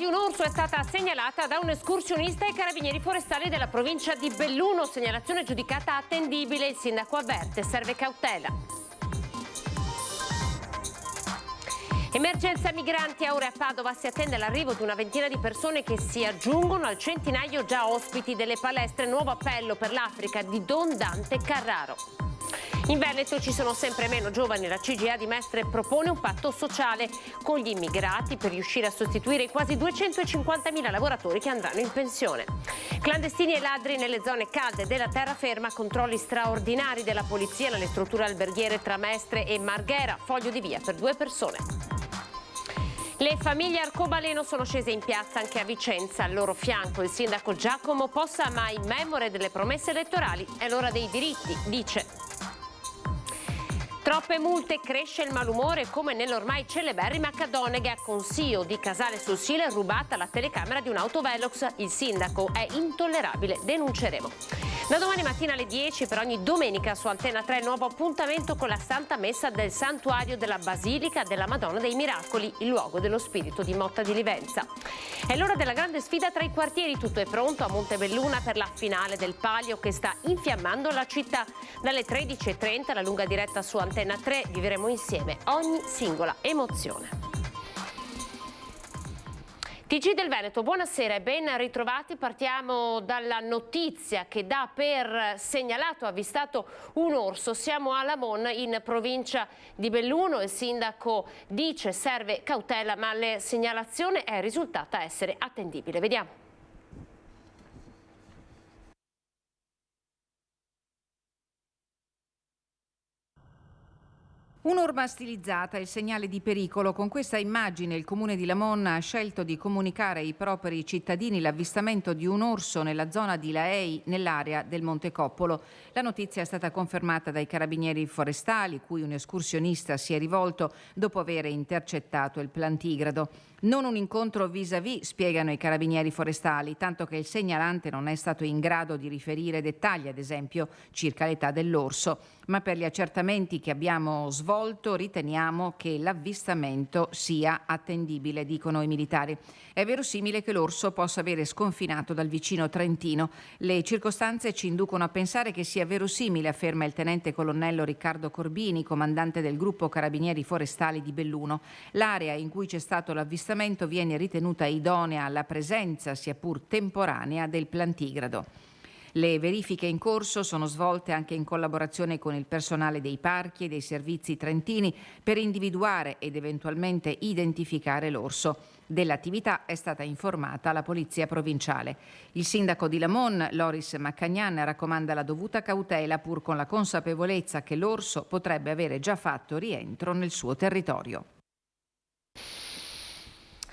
un orso è stata segnalata da un escursionista ai carabinieri forestali della provincia di Belluno. Segnalazione giudicata attendibile. Il sindaco avverte, serve cautela. Emergenza migranti, a ore a Padova si attende l'arrivo di una ventina di persone che si aggiungono al centinaio già ospiti delle palestre. Nuovo appello per l'Africa di Don Dante Carraro. In Veneto ci sono sempre meno giovani. La CGIA di Mestre propone un patto sociale con gli immigrati per riuscire a sostituire i quasi 250.000 lavoratori che andranno in pensione. Clandestini e ladri nelle zone calde della terraferma, controlli straordinari della polizia nelle strutture alberghiere tra Mestre e Marghera, foglio di via per 2 persone. Le famiglie arcobaleno sono scese in piazza anche a Vicenza. Al loro fianco il sindaco Giacomo Possa, mai memore delle promesse elettorali. È l'ora dei diritti, dice. Troppe multe, cresce il malumore come nell'ormai celeberrima Cadonega. Con CEO di Casale sul Sile è rubata la telecamera di un autovelox. Il sindaco è intollerabile, denunceremo. Da domani mattina alle 10 per ogni domenica su Antena 3 nuovo appuntamento con la Santa Messa del Santuario della Basilica della Madonna dei Miracoli, il luogo dello spirito di Motta di Livenza. È l'ora della grande sfida tra i quartieri, tutto è pronto a Montebelluna per la finale del Palio che sta infiammando la città. Dalle 13:30 la lunga diretta su Antena 3 vivremo insieme ogni singola emozione. TG del Veneto, buonasera e ben ritrovati. Partiamo dalla notizia che dà per segnalato, avvistato un orso. Siamo a Lamon in provincia di Belluno. Il sindaco dice serve cautela, ma la segnalazione è risultata essere attendibile. Vediamo. Un'orma stilizzata, il segnale di pericolo. Con questa immagine il comune di Lamon ha scelto di comunicare ai propri cittadini l'avvistamento di un orso nella zona di Laei, nell'area del Monte Coppolo. La notizia è stata confermata dai carabinieri forestali, cui un escursionista si è rivolto dopo aver intercettato il plantigrado. Non un incontro vis-à-vis, spiegano i carabinieri forestali, tanto che il segnalante non è stato in grado di riferire dettagli, ad esempio, circa l'età dell'orso. Ma per gli accertamenti che abbiamo svolto riteniamo che l'avvistamento sia attendibile, dicono i militari. È verosimile che l'orso possa avere sconfinato dal vicino Trentino. Le circostanze ci inducono a pensare che sia verosimile, afferma il tenente colonnello Riccardo Corbini, comandante del gruppo Carabinieri Forestali di Belluno. L'area in cui c'è stato l'avvistamento viene ritenuta idonea alla presenza, sia pur temporanea, del plantigrado. Le verifiche in corso sono svolte anche in collaborazione con il personale dei parchi e dei servizi trentini per individuare ed eventualmente identificare l'orso. Dell'attività è stata informata la Polizia Provinciale. Il sindaco di Lamon, Loris Maccagnan, raccomanda la dovuta cautela pur con la consapevolezza che l'orso potrebbe avere già fatto rientro nel suo territorio.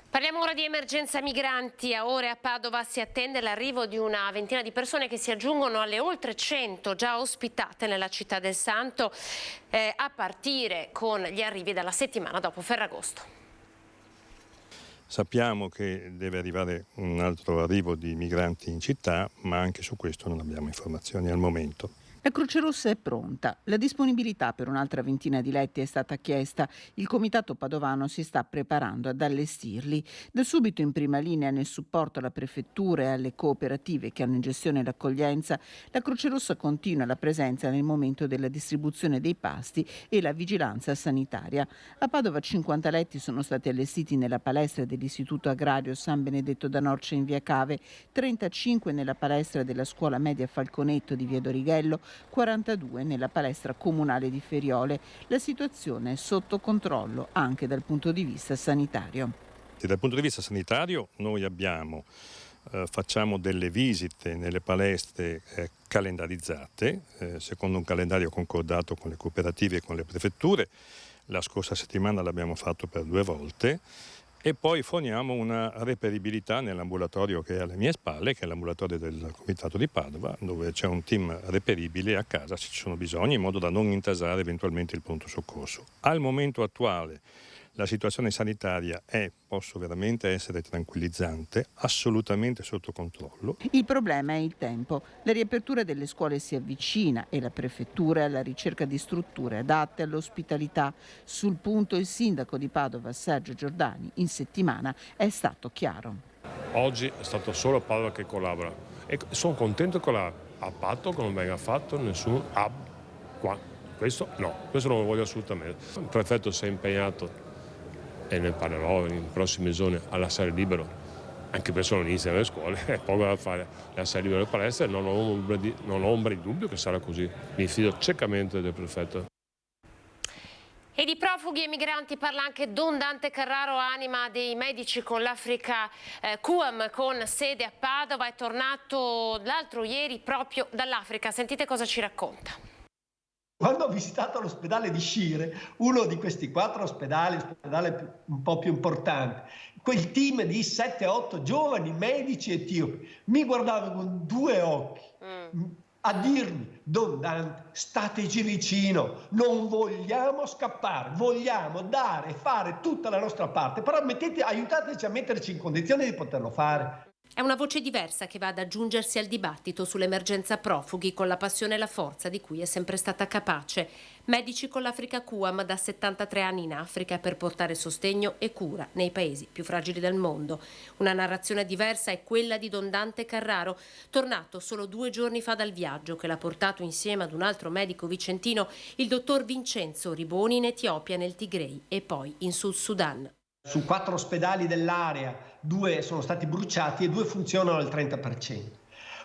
Parliamo ora di emergenza migranti. A ore a Padova si attende l'arrivo di una ventina di persone che si aggiungono alle oltre 100 già ospitate nella città del Santo, a partire con gli arrivi dalla settimana dopo Ferragosto. Sappiamo che deve arrivare un altro arrivo di migranti in città, ma anche su questo non abbiamo informazioni al momento. La Croce Rossa è pronta. La disponibilità per un'altra ventina di letti è stata chiesta. Il comitato padovano si sta preparando ad allestirli. Da subito in prima linea nel supporto alla prefettura e alle cooperative che hanno in gestione l'accoglienza, la Croce Rossa continua la presenza nel momento della distribuzione dei pasti e la vigilanza sanitaria. A Padova 50 letti sono stati allestiti nella palestra dell'Istituto Agrario San Benedetto da Norcia in via Cave, 35 nella palestra della scuola media Falconetto di via Dorighello, 42 nella palestra comunale di Feriole. La situazione è sotto controllo anche dal punto di vista sanitario. Dal punto di vista sanitario noi facciamo delle visite nelle palestre calendarizzate, secondo un calendario concordato con le cooperative e con le prefetture. La scorsa settimana l'abbiamo fatto per 2 volte. E poi forniamo una reperibilità nell'ambulatorio che è alle mie spalle, che è l'ambulatorio del Comitato di Padova, dove c'è un team reperibile a casa se ci sono bisogni, in modo da non intasare eventualmente il pronto soccorso. Al momento attuale La situazione sanitaria posso veramente essere tranquillizzante, assolutamente sotto controllo. Il problema è il tempo. La riapertura delle scuole si avvicina e la prefettura è alla ricerca di strutture adatte all'ospitalità. Sul punto il sindaco di Padova, Sergio Giordani, in settimana è stato chiaro. Oggi è stato solo Padova che collabora e sono contento che a patto che non venga fatto nessun hub qua. Questo no, questo non lo voglio assolutamente. Il prefetto si è impegnato, e ne parlerò nei prossimi giorni, a lasciare libero, anche perché non iniziano le scuole, è poco da fare, lasciare libero le palestre, non ho ombra di dubbio che sarà così, mi fido ciecamente del prefetto. E di profughi e migranti parla anche Don Dante Carraro, anima dei medici con l'Africa QAM, con sede a Padova, è tornato l'altro ieri proprio dall'Africa. Sentite cosa ci racconta. Quando ho visitato l'ospedale di Shire, uno di questi 4 ospedali, un po' più importante, quel team di 7-8 giovani medici etiopi mi guardava con 2 occhi a dirmi: Don Dante, stateci vicino, non vogliamo scappare, vogliamo dare e fare tutta la nostra parte, però aiutateci a metterci in condizione di poterlo fare. È una voce diversa che va ad aggiungersi al dibattito sull'emergenza profughi, con la passione e la forza di cui è sempre stata capace. Medici con l'Africa QAM, da 73 anni in Africa per portare sostegno e cura nei paesi più fragili del mondo. Una narrazione diversa è quella di Don Dante Carraro, tornato solo 2 giorni fa dal viaggio che l'ha portato insieme ad un altro medico vicentino, il dottor Vincenzo Riboni, in Etiopia, nel Tigray e poi in Sud Sudan. Su 4 ospedali dell'area, 2 sono stati bruciati e 2 funzionano al 30%.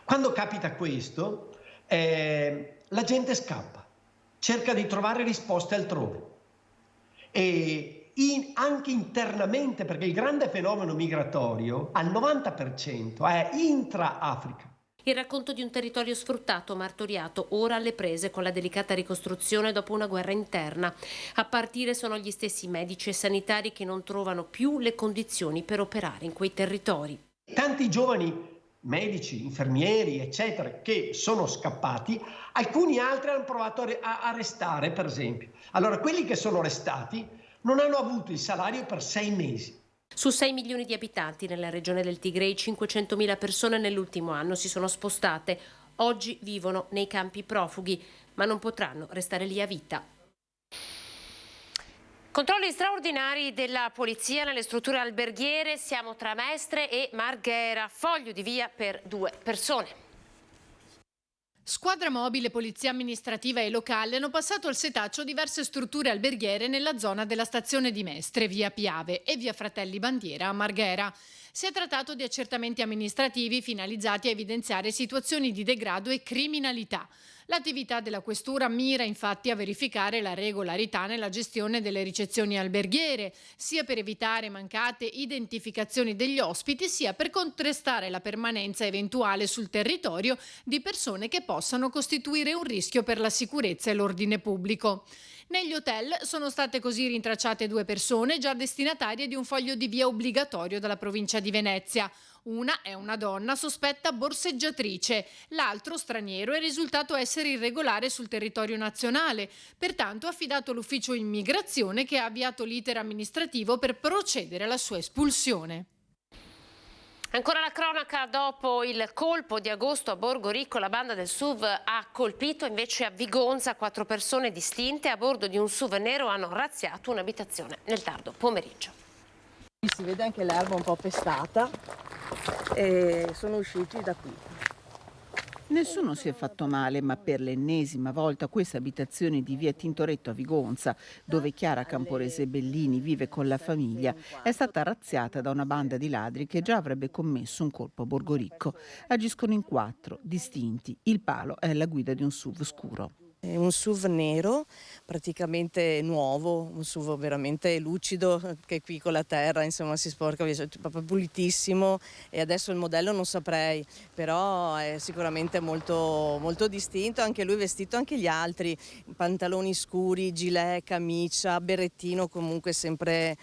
Quando capita questo, la gente scappa, cerca di trovare risposte altrove. E anche internamente, perché il grande fenomeno migratorio al 90% è intra-Africa. Il racconto di un territorio sfruttato, martoriato, ora alle prese con la delicata ricostruzione dopo una guerra interna. A partire sono gli stessi medici e sanitari che non trovano più le condizioni per operare in quei territori. Tanti giovani medici, infermieri, eccetera, che sono scappati, alcuni altri hanno provato a restare, per esempio. Allora, quelli che sono restati non hanno avuto il salario per 6 mesi. Su 6 milioni di abitanti nella regione del Tigray, 500.000 persone nell'ultimo anno si sono spostate. Oggi vivono nei campi profughi, ma non potranno restare lì a vita. Controlli straordinari della polizia nelle strutture alberghiere. Siamo tra Mestre e Marghera. Foglio di via per 2 persone. Squadra mobile, polizia amministrativa e locale hanno passato al setaccio diverse strutture alberghiere nella zona della stazione di Mestre, via Piave, e via Fratelli Bandiera a Marghera. Si è trattato di accertamenti amministrativi finalizzati a evidenziare situazioni di degrado e criminalità. L'attività della questura mira infatti a verificare la regolarità nella gestione delle ricezioni alberghiere, sia per evitare mancate identificazioni degli ospiti, sia per contrastare la permanenza eventuale sul territorio di persone che possano costituire un rischio per la sicurezza e l'ordine pubblico. Negli hotel sono state così rintracciate 2 persone già destinatarie di un foglio di via obbligatorio dalla provincia di Venezia. Una è una donna sospetta borseggiatrice, l'altro straniero è risultato essere irregolare sul territorio nazionale, pertanto ha affidato all'ufficio immigrazione che ha avviato l'iter amministrativo per procedere alla sua espulsione. Ancora la cronaca, dopo il colpo di agosto a Borgo Ricco, la banda del SUV ha colpito invece a Vigonza 4 persone distinte a bordo di un SUV nero, hanno razziato un'abitazione nel tardo pomeriggio. Si vede anche l'erba un po' pestata e sono usciti da qui. Nessuno si è fatto male, ma per l'ennesima volta questa abitazione di via Tintoretto a Vigonza, dove Chiara Camporese Bellini vive con la famiglia, è stata razziata da una banda di ladri che già avrebbe commesso un colpo a Borgo Ricco. Agiscono in 4, distinti. Il palo è alla guida di un SUV scuro. È un SUV nero, praticamente nuovo, un SUV veramente lucido, che qui con la terra insomma si sporca via, proprio pulitissimo, e adesso il modello non saprei, però è sicuramente molto, molto distinto, anche lui vestito, anche gli altri, pantaloni scuri, gilet, camicia, berrettino, comunque sempre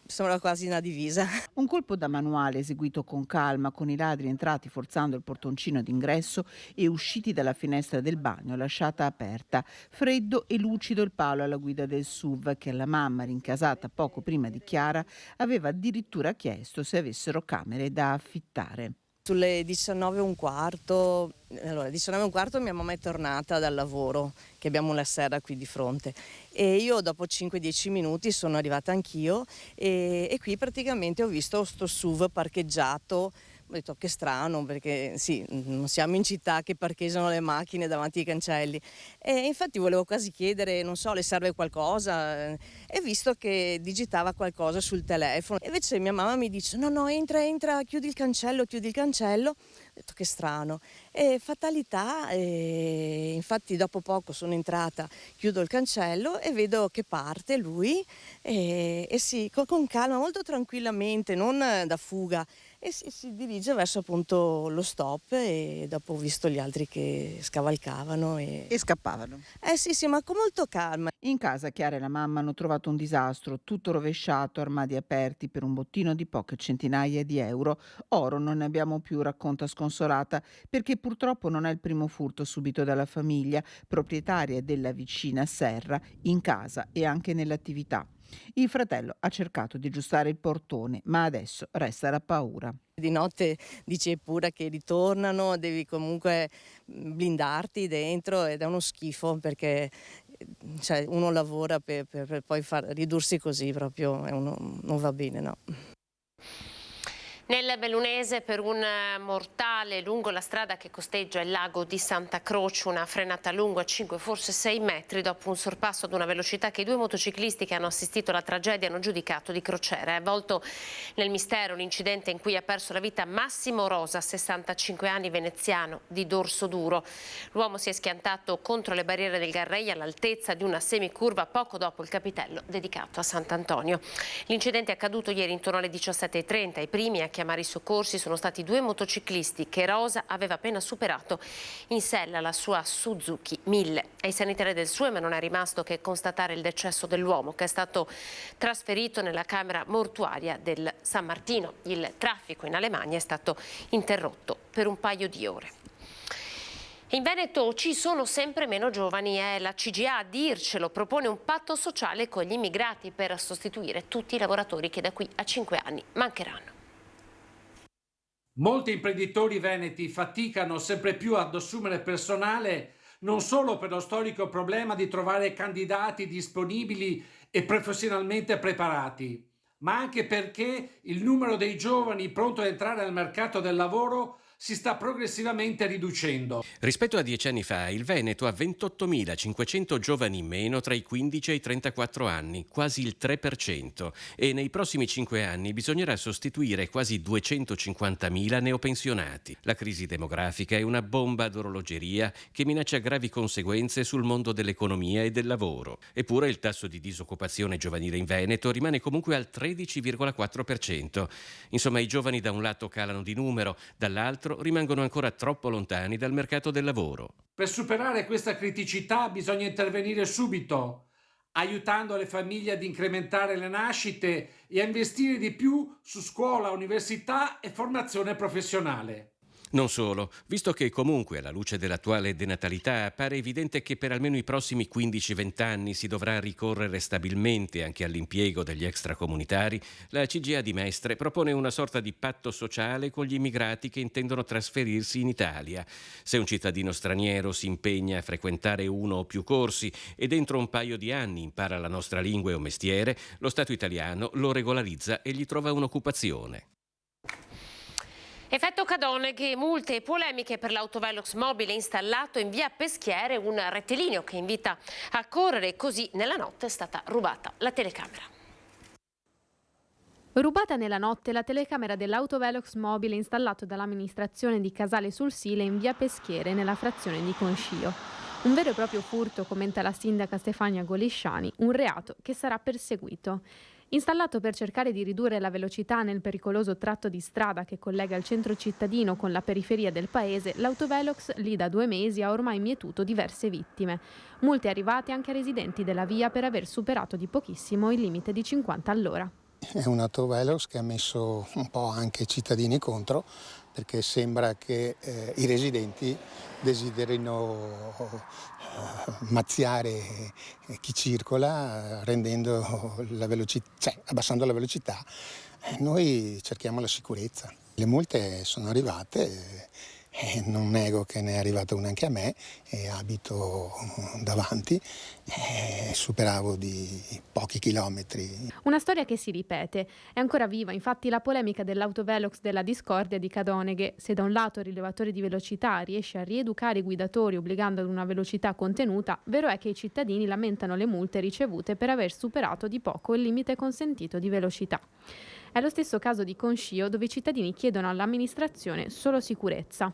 sembra quasi una divisa. Un colpo da manuale eseguito con calma, con i ladri entrati forzando il portoncino d'ingresso e usciti dalla finestra del bagno lasciata aperta. Freddo e lucido il palo alla guida del SUV che alla mamma, rincasata poco prima di Chiara, aveva addirittura chiesto se avessero camere da affittare. Sulle 19:15, allora 19:15 mia mamma è tornata dal lavoro, che abbiamo una serra qui di fronte, e io dopo 5-10 minuti sono arrivata anch'io e qui praticamente ho visto sto SUV parcheggiato. Ho detto che strano, perché sì, non siamo in città che parcheggiano le macchine davanti ai cancelli, e infatti volevo quasi chiedere, non so, le serve qualcosa, e visto che digitava qualcosa sul telefono, e invece mia mamma mi dice no, entra, chiudi il cancello. Ho detto che strano, e fatalità, e infatti dopo poco sono entrata, chiudo il cancello e vedo che parte lui e sì, con calma, molto tranquillamente, non da fuga, e si dirige verso appunto lo stop, e dopo ho visto gli altri che scavalcavano E scappavano. sì, ma con molto calma. In casa Chiara e la mamma hanno trovato un disastro, tutto rovesciato, armadi aperti per un bottino di poche centinaia di euro. Oro non ne abbiamo più, racconta sconsolata, perché purtroppo non è il primo furto subito dalla famiglia, proprietaria della vicina serra, in casa e anche nell'attività. Il fratello ha cercato di aggiustare il portone, ma adesso resta la paura. Di notte dice pure che ritornano, devi comunque blindarti dentro, ed è uno schifo, perché cioè, uno lavora per poi ridursi così, proprio non va bene, no. Nel Bellunese, per un mortale lungo la strada che costeggia il lago di Santa Croce, una frenata lunga 5 forse 6 metri dopo un sorpasso ad una velocità che i due motociclisti che hanno assistito alla tragedia hanno giudicato di crociera. È avvolto nel mistero l'incidente in cui ha perso la vita Massimo Rosa, 65 anni, veneziano, di dorso duro. L'uomo si è schiantato contro le barriere del Garrei all'altezza di una semicurva poco dopo il capitello dedicato a Sant'Antonio. L'incidente è accaduto ieri intorno alle 17:30. I primi a chiamare i soccorsi sono stati due motociclisti che Rosa aveva appena superato in sella la sua Suzuki 1000. Ai sanitari del SUEM non è rimasto che constatare il decesso dell'uomo, che è stato trasferito nella camera mortuaria del San Martino. Il traffico in Alemagna è stato interrotto per un paio di ore. In Veneto ci sono sempre meno giovani, è la CGIA a dircelo, propone un patto sociale con gli immigrati per sostituire tutti i lavoratori che da qui a 5 anni mancheranno. Molti imprenditori veneti faticano sempre più ad assumere personale, non solo per lo storico problema di trovare candidati disponibili e professionalmente preparati, ma anche perché il numero dei giovani pronti ad entrare al mercato del lavoro si sta progressivamente riducendo. Rispetto a 10 anni fa, il Veneto ha 28.500 giovani in meno tra i 15 e i 34 anni, quasi il 3%, e nei prossimi 5 anni bisognerà sostituire quasi 250.000 neopensionati. La crisi demografica è una bomba ad orologeria che minaccia gravi conseguenze sul mondo dell'economia e del lavoro. Eppure il tasso di disoccupazione giovanile in Veneto rimane comunque al 13,4%. Insomma, i giovani da un lato calano di numero, dall'altro rimangono ancora troppo lontani dal mercato del lavoro. Per superare questa criticità bisogna intervenire subito, aiutando le famiglie ad incrementare le nascite e a investire di più su scuola, università e formazione professionale. Non solo, visto che comunque alla luce dell'attuale denatalità appare evidente che per almeno i prossimi 15-20 anni si dovrà ricorrere stabilmente anche all'impiego degli extracomunitari, la CGIA di Mestre propone una sorta di patto sociale con gli immigrati che intendono trasferirsi in Italia. Se un cittadino straniero si impegna a frequentare uno o più corsi e dentro un paio di anni impara la nostra lingua o mestiere, lo Stato italiano lo regolarizza e gli trova un'occupazione. Effetto Cadoneghe, multe e polemiche per l'autovelox mobile installato in via Peschiere, un rettilineo che invita a correre, così nella notte è stata rubata la telecamera. Rubata nella notte la telecamera dell'autovelox mobile installato dall'amministrazione di Casale sul Sile in via Peschiere nella frazione di Concio. Un vero e proprio furto, commenta la sindaca Stefania Golisciani, un reato che sarà perseguito. Installato per cercare di ridurre la velocità nel pericoloso tratto di strada che collega il centro cittadino con la periferia del paese, l'autovelox lì da 2 mesi ha ormai mietuto diverse vittime. Multe arrivate anche a residenti della via per aver superato di pochissimo il limite di 50 all'ora. è un autovelox che ha messo un po' anche i cittadini contro, perché sembra che i residenti desiderino mazziare chi circola rendendo la velocità, abbassando la velocità. Noi cerchiamo la sicurezza. Le multe sono arrivate. Non nego che ne è arrivata una anche a me, abito davanti, superavo di pochi chilometri. Una storia che si ripete. È ancora viva infatti la polemica dell'autovelox della Discordia di Cadoneghe. Se da un lato il rilevatore di velocità riesce a rieducare i guidatori obbligando ad una velocità contenuta, vero è che i cittadini lamentano le multe ricevute per aver superato di poco il limite consentito di velocità. È lo stesso caso di Concio, dove i cittadini chiedono all'amministrazione solo sicurezza.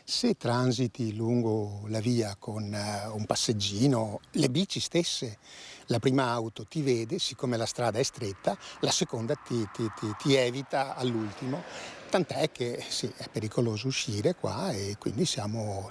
Se transiti lungo la via con un passeggino, le bici stesse, la prima auto ti vede, siccome la strada è stretta, la seconda ti evita all'ultimo. Tant'è che sì, è pericoloso uscire qua e quindi siamo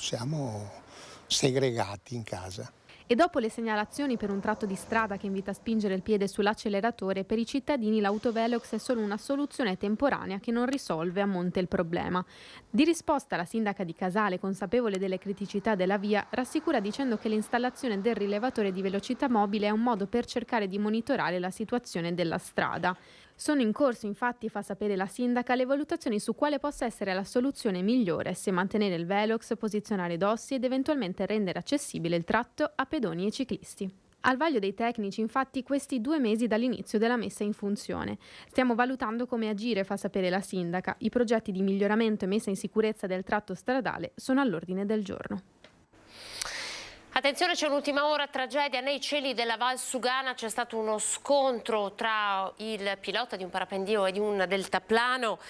segregati in casa. E dopo le segnalazioni per un tratto di strada che invita a spingere il piede sull'acceleratore, per i cittadini l'autovelox è solo una soluzione temporanea che non risolve a monte il problema. Di risposta la sindaca di Casale, consapevole delle criticità della via, rassicura dicendo che l'installazione del rilevatore di velocità mobile è un modo per cercare di monitorare la situazione della strada. Sono in corso, infatti, fa sapere la sindaca, le valutazioni su quale possa essere la soluzione migliore, se mantenere il velox, posizionare dossi ed eventualmente rendere accessibile il tratto a pedoni e ciclisti. Al vaglio dei tecnici, infatti, questi 2 mesi dall'inizio della messa in funzione. Stiamo valutando come agire, fa sapere la sindaca. I progetti di miglioramento e messa in sicurezza del tratto stradale sono all'ordine del giorno. Attenzione, c'è un'ultima ora, tragedia nei cieli della Val Sugana. C'è stato uno scontro tra il pilota di un parapendio e di un deltaplano.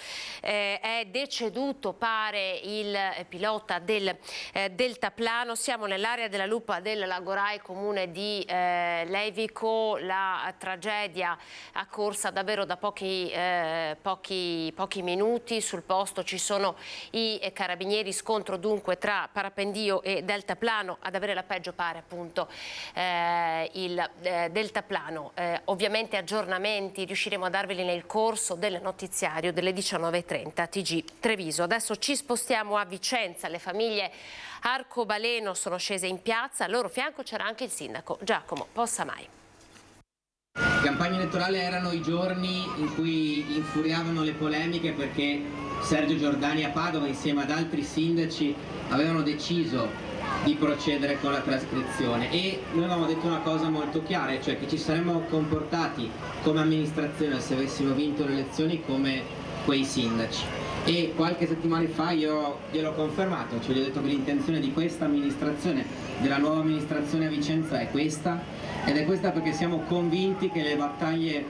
È deceduto, pare, il pilota del deltaplano. Siamo nell'area della Lupa del Lagorai, comune di Levico. La tragedia accorsa davvero da pochi minuti. Sul posto ci sono i carabinieri. Scontro dunque tra parapendio e deltaplano. Ad avere la peggio pare appunto il deltaplano. Ovviamente aggiornamenti riusciremo a darveli nel corso del notiziario delle 19:30 TG Treviso. Adesso ci spostiamo a Vicenza. Le famiglie arcobaleno sono scese in piazza, al loro fianco c'era anche il sindaco Giacomo Possamai. La campagna elettorale erano i giorni in cui infuriavano le polemiche perché Sergio Giordani a Padova insieme ad altri sindaci avevano deciso di procedere con la trascrizione e noi avevamo detto una cosa molto chiara, cioè che ci saremmo comportati come amministrazione se avessimo vinto le elezioni come quei sindaci. E qualche settimana fa io gliel'ho confermato, cioè gli ho detto che l'intenzione di questa amministrazione, della nuova amministrazione a Vicenza è questa, ed è questa perché siamo convinti che le battaglie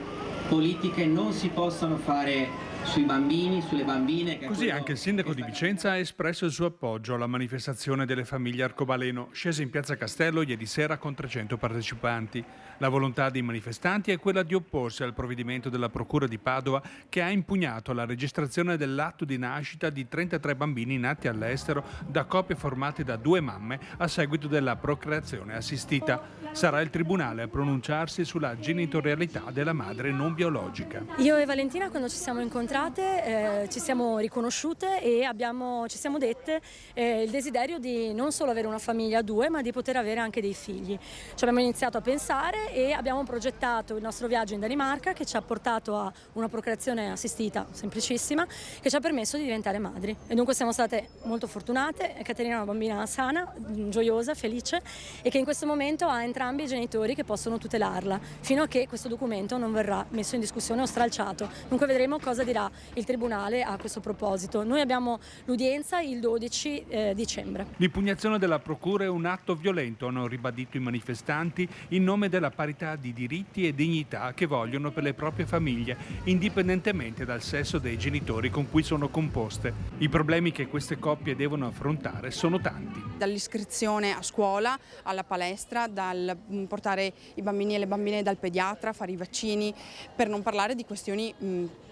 politiche non si possano fare sui bambini, sulle bambine. Così anche il sindaco di Vicenza ha espresso il suo appoggio alla manifestazione delle famiglie arcobaleno, scese in piazza Castello ieri sera con 300 partecipanti. La volontà dei manifestanti è quella di opporsi al provvedimento della Procura di Padova che ha impugnato la registrazione dell'atto di nascita di 33 bambini nati all'estero da coppie formate da 2 mamme a seguito della procreazione assistita. Sarà il tribunale a pronunciarsi sulla genitorialità della madre non biologica. Io e Valentina, quando ci siamo incontrate, ci siamo riconosciute e ci siamo dette il desiderio di non solo avere una famiglia a 2, ma di poter avere anche dei figli. Ci abbiamo iniziato a pensare e abbiamo progettato il nostro viaggio in Danimarca, che ci ha portato a una procreazione assistita semplicissima, che ci ha permesso di diventare madri. E dunque siamo state molto fortunate. Caterina è una bambina sana, gioiosa, felice, e che in questo momento ha entrambi i genitori che possono tutelarla, fino a che questo documento non verrà messo in discussione o stralciato. Dunque vedremo cosa dirà il Tribunale a questo proposito. Noi abbiamo l'udienza il 12 dicembre. L'impugnazione della Procura è un atto violento, hanno ribadito i manifestanti, in nome della parità di diritti e dignità che vogliono per le proprie famiglie, indipendentemente dal sesso dei genitori con cui sono composte. I problemi che queste coppie devono affrontare sono tanti. Dall'iscrizione a scuola, alla palestra, dal portare i bambini e le bambine dal pediatra, fare i vaccini, per non parlare di questioni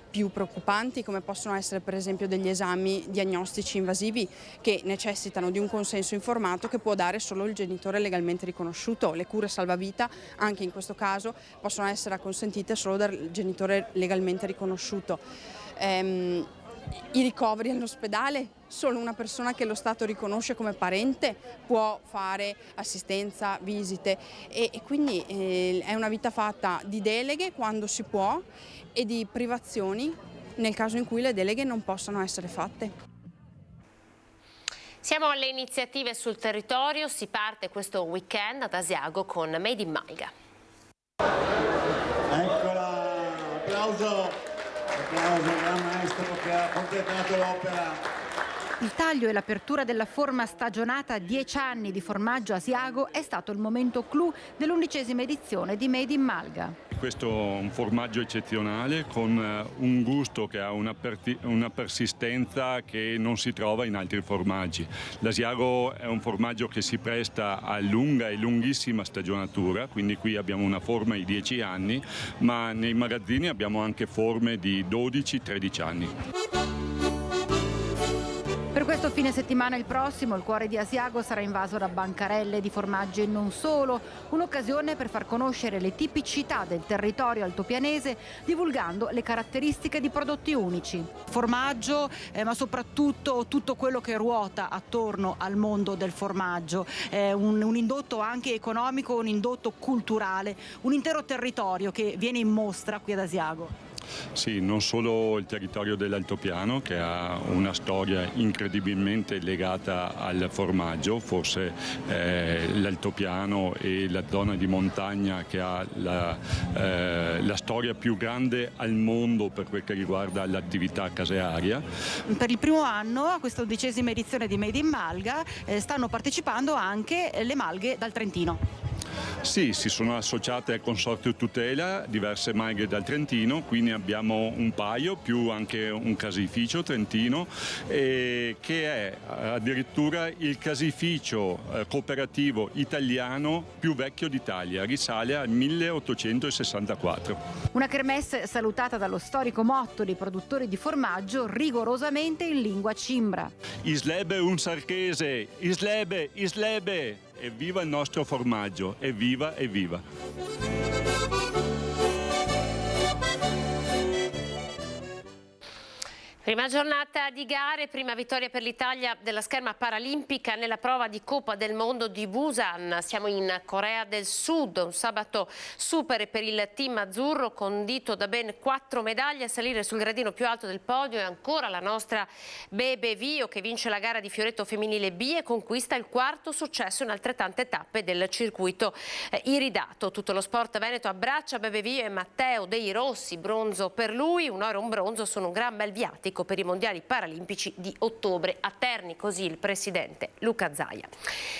più preoccupanti, come possono essere per esempio degli esami diagnostici invasivi che necessitano di un consenso informato che può dare solo il genitore legalmente riconosciuto. Le cure salvavita, anche in questo caso, possono essere acconsentite solo dal genitore legalmente riconosciuto. I ricoveri all'ospedale, solo una persona che lo Stato riconosce come parente può fare assistenza, visite e quindi è una vita fatta di deleghe quando si può e di privazioni nel caso in cui le deleghe non possano essere fatte. Siamo alle iniziative sul territorio, si parte questo weekend ad Asiago con Made in Malga. Eccola, applauso al gran maestro che ha completato l'opera. Il taglio e l'apertura della forma stagionata 10 anni di formaggio Asiago è stato il momento clou dell'11ª edizione di Made in Malga. Questo è un formaggio eccezionale con un gusto che ha una persistenza che non si trova in altri formaggi. L'Asiago è un formaggio che si presta a lunga e lunghissima stagionatura, quindi qui abbiamo una forma di 10 anni, ma nei magazzini abbiamo anche forme di 12-13 anni. Per questo fine settimana il prossimo il cuore di Asiago sarà invaso da bancarelle di formaggi e non solo, un'occasione per far conoscere le tipicità del territorio altopianese divulgando le caratteristiche di prodotti unici. Formaggio, ma soprattutto tutto quello che ruota attorno al mondo del formaggio, un indotto anche economico, un indotto culturale, un intero territorio che viene in mostra qui ad Asiago. Sì, non solo il territorio dell'Altopiano che ha una storia incredibilmente legata al formaggio, forse l'Altopiano e la zona di montagna che ha la storia più grande al mondo per quel che riguarda l'attività casearia. Per il primo anno a questa 11ª edizione di Made in Malga stanno partecipando anche le malghe dal Trentino. Sì, si sono associate al Consorzio Tutela diverse malghe dal Trentino, quindi abbiamo un paio più anche un caseificio trentino che è addirittura il caseificio cooperativo italiano più vecchio d'Italia, risale al 1864. Una kermesse salutata dallo storico motto dei produttori di formaggio rigorosamente in lingua cimbra. Islebe un sarchese, islebe, islebe! Evviva il nostro formaggio, evviva, evviva! Prima giornata di gare, prima vittoria per l'Italia della scherma paralimpica nella prova di Coppa del Mondo di Busan. Siamo in Corea del Sud, un sabato super per il team azzurro condito da ben 4 medaglie. A salire sul gradino più alto del podio è ancora la nostra Bebe Vio che vince la gara di fioretto femminile B e conquista il 4º successo in altrettante tappe del circuito iridato. Tutto lo sport veneto abbraccia Bebe Vio e Matteo Dei Rossi, bronzo per lui, un oro e un bronzo sono un gran bel viatico per i mondiali paralimpici di ottobre a Terni, così il presidente Luca Zaia.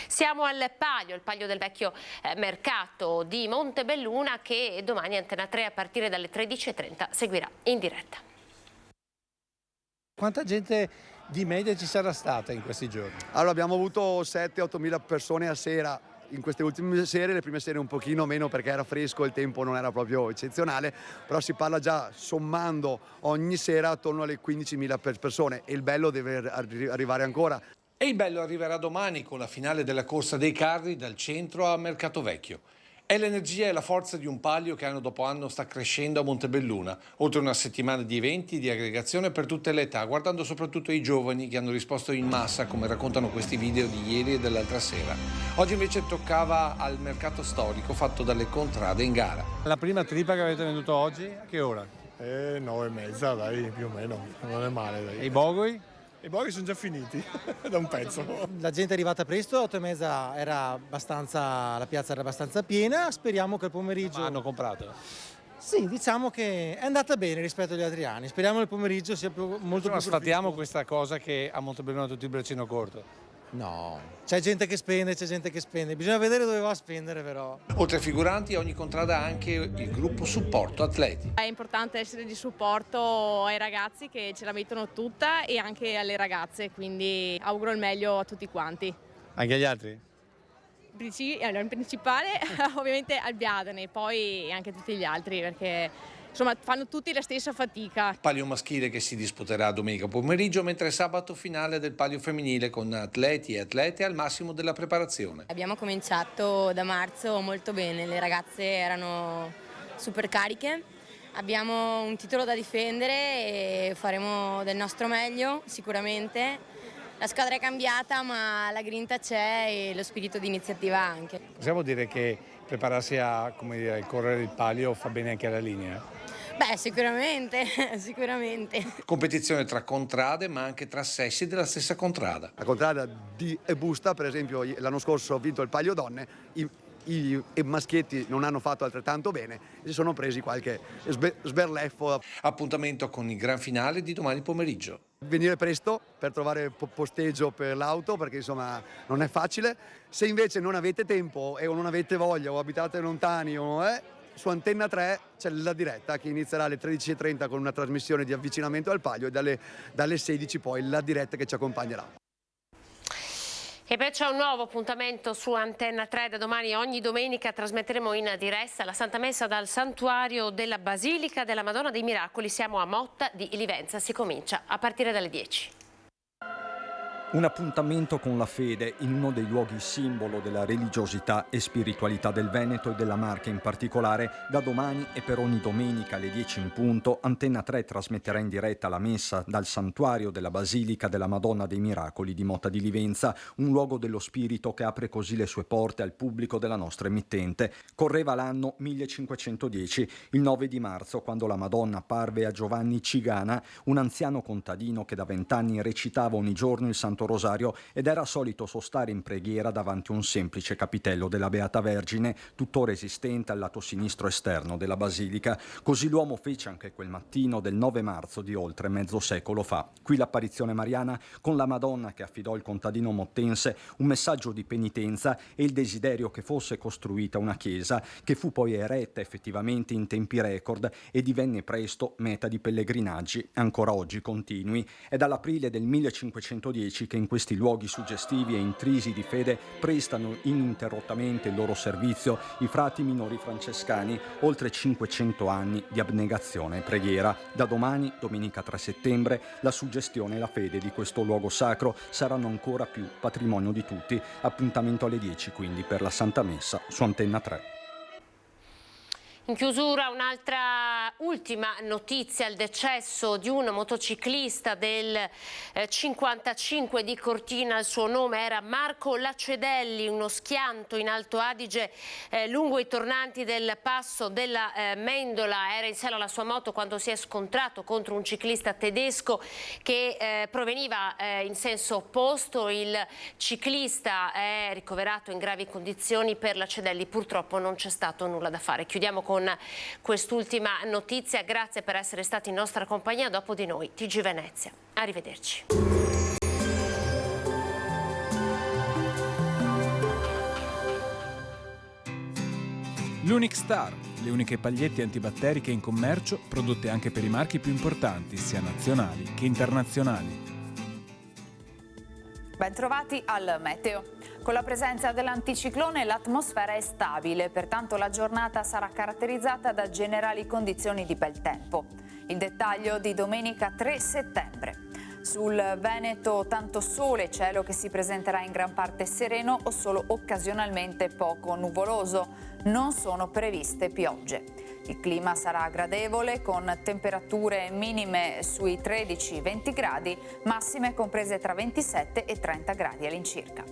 Siamo al Palio del vecchio mercato di Montebelluna che domani Antena 3 a partire dalle 13:30 seguirà in diretta. Quanta gente di media ci sarà stata in questi giorni? Allora abbiamo avuto 7-8 mila persone a sera. In queste ultime sere, le prime sere un pochino meno perché era fresco, il tempo non era proprio eccezionale, però si parla già sommando ogni sera attorno alle 15.000 persone e il bello deve arrivare ancora. E il bello arriverà domani con la finale della corsa dei carri dal centro a Mercato Vecchio. È l'energia e la forza di un Palio che anno dopo anno sta crescendo a Montebelluna, oltre una settimana di eventi, di aggregazione per tutte le età, guardando soprattutto i giovani che hanno risposto in massa, come raccontano questi video di ieri e dell'altra sera. Oggi invece toccava al mercato storico fatto dalle contrade in gara. La prima trippa che avete venduto oggi, a che ora? 9:30, dai, più o meno, non è male. Dai. E i bogoi? I bogey sono già finiti da un pezzo. La gente è arrivata presto, 8:30 la piazza era abbastanza piena, speriamo che il pomeriggio... Ma hanno comprato? Sì, diciamo che è andata bene rispetto agli altri anni, speriamo che il pomeriggio sia molto più sfatiamo questa cosa che a Montebelluna tutti il braccino corto. No, c'è gente che spende, bisogna vedere dove va a spendere però. Oltre ai figuranti, ogni contrada ha anche il gruppo supporto atleti. È importante essere di supporto ai ragazzi che ce la mettono tutta e anche alle ragazze, quindi auguro il meglio a tutti quanti. Anche agli altri? In principale ovviamente al Biadene, poi anche tutti gli altri perché insomma fanno tutti la stessa fatica. Palio maschile che si disputerà domenica pomeriggio, mentre sabato finale del palio femminile con atleti e atlete al massimo della preparazione. Abbiamo cominciato da marzo molto bene, le ragazze erano super cariche, abbiamo un titolo da difendere e faremo del nostro meglio sicuramente. La squadra è cambiata ma la grinta c'è e lo spirito di iniziativa anche. Possiamo dire che prepararsi a correre il palio fa bene anche alla linea? Beh, sicuramente, sicuramente. Competizione tra contrade ma anche tra sessi della stessa contrada. La contrada di Busta, per esempio, l'anno scorso ha vinto il palio donne, i maschietti non hanno fatto altrettanto bene e si sono presi qualche sberleffo. Appuntamento con il gran finale di domani pomeriggio. Venire presto per trovare posteggio per l'auto, perché insomma non è facile. Se invece non avete tempo e non avete voglia o abitate lontani su Antenna 3 c'è la diretta che inizierà alle 13:30 con una trasmissione di avvicinamento al palio e dalle 16 poi la diretta che ci accompagnerà. E poi c'è un nuovo appuntamento su Antenna 3 da domani. Ogni domenica trasmetteremo in diretta la Santa Messa dal Santuario della Basilica della Madonna dei Miracoli. Siamo a Motta di Livenza, si comincia a partire dalle 10. Un appuntamento con la fede in uno dei luoghi simbolo della religiosità e spiritualità del Veneto e della Marca in particolare. Da domani e per ogni domenica alle 10 in punto, Antenna 3 trasmetterà in diretta la messa dal Santuario della Basilica della Madonna dei Miracoli di Motta di Livenza, un luogo dello spirito che apre così le sue porte al pubblico della nostra emittente. Correva l'anno 1510, il 9 di marzo, quando la Madonna apparve a Giovanni Cigana, un anziano contadino che da 20 anni recitava ogni giorno il Santo Rosario ed era solito sostare in preghiera davanti a un semplice capitello della Beata Vergine, tuttora esistente al lato sinistro esterno della basilica. Così l'uomo fece anche quel mattino del 9 marzo di oltre mezzo secolo fa. Qui l'apparizione mariana con la Madonna che affidò al contadino mottense un messaggio di penitenza e il desiderio che fosse costruita una chiesa che fu poi eretta effettivamente in tempi record e divenne presto meta di pellegrinaggi ancora oggi continui. È dall'aprile del 1510 che in questi luoghi suggestivi e intrisi di fede prestano ininterrottamente il loro servizio i frati minori francescani, oltre 500 anni di abnegazione e preghiera. Da domani, domenica 3 settembre, la suggestione e la fede di questo luogo sacro saranno ancora più patrimonio di tutti. Appuntamento alle 10 quindi per la Santa Messa su Antenna 3. In chiusura un'altra ultima notizia, il decesso di un motociclista del 55 di Cortina, il suo nome era Marco Lacedelli, uno schianto in Alto Adige lungo i tornanti del passo della Mendola, era in sella alla sua moto quando si è scontrato contro un ciclista tedesco che proveniva in senso opposto. Il ciclista è ricoverato in gravi condizioni, per Lacedelli purtroppo non c'è stato nulla da fare. Chiudiamo con quest'ultima notizia, grazie per essere stati in nostra compagnia. Dopo di noi TG Venezia, arrivederci. L'Unic Star, le uniche pagliette antibatteriche in commercio, prodotte anche per i marchi più importanti, sia nazionali che internazionali. Bentrovati al meteo. Con la presenza dell'anticiclone l'atmosfera è stabile, pertanto la giornata sarà caratterizzata da generali condizioni di bel tempo. Il dettaglio di domenica 3 settembre. Sul Veneto tanto sole, cielo che si presenterà in gran parte sereno o solo occasionalmente poco nuvoloso. Non sono previste piogge. Il clima sarà gradevole con temperature minime sui 13-20 gradi, massime comprese tra 27 e 30 gradi all'incirca.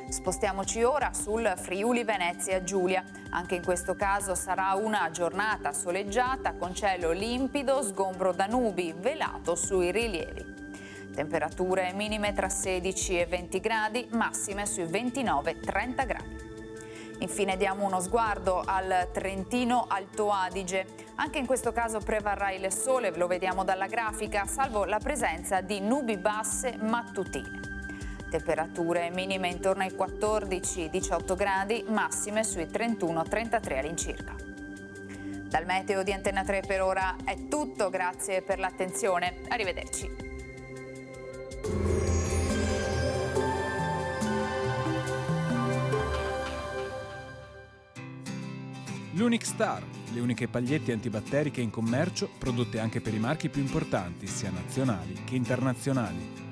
Spostiamoci ora sul Friuli Venezia Giulia. Anche in questo caso sarà una giornata soleggiata con cielo limpido, sgombro da nubi, velato sui rilievi. Temperature minime tra 16 e 20 gradi, massime sui 29-30 gradi. Infine diamo uno sguardo al Trentino Alto Adige. Anche in questo caso prevarrà il sole, lo vediamo dalla grafica, salvo la presenza di nubi basse mattutine. Temperature minime intorno ai 14-18 gradi, massime sui 31-33 all'incirca. Dal meteo di Antenna 3 per ora è tutto, grazie per l'attenzione, arrivederci. L'Unic Star, le uniche pagliette antibatteriche in commercio, prodotte anche per i marchi più importanti, sia nazionali che internazionali.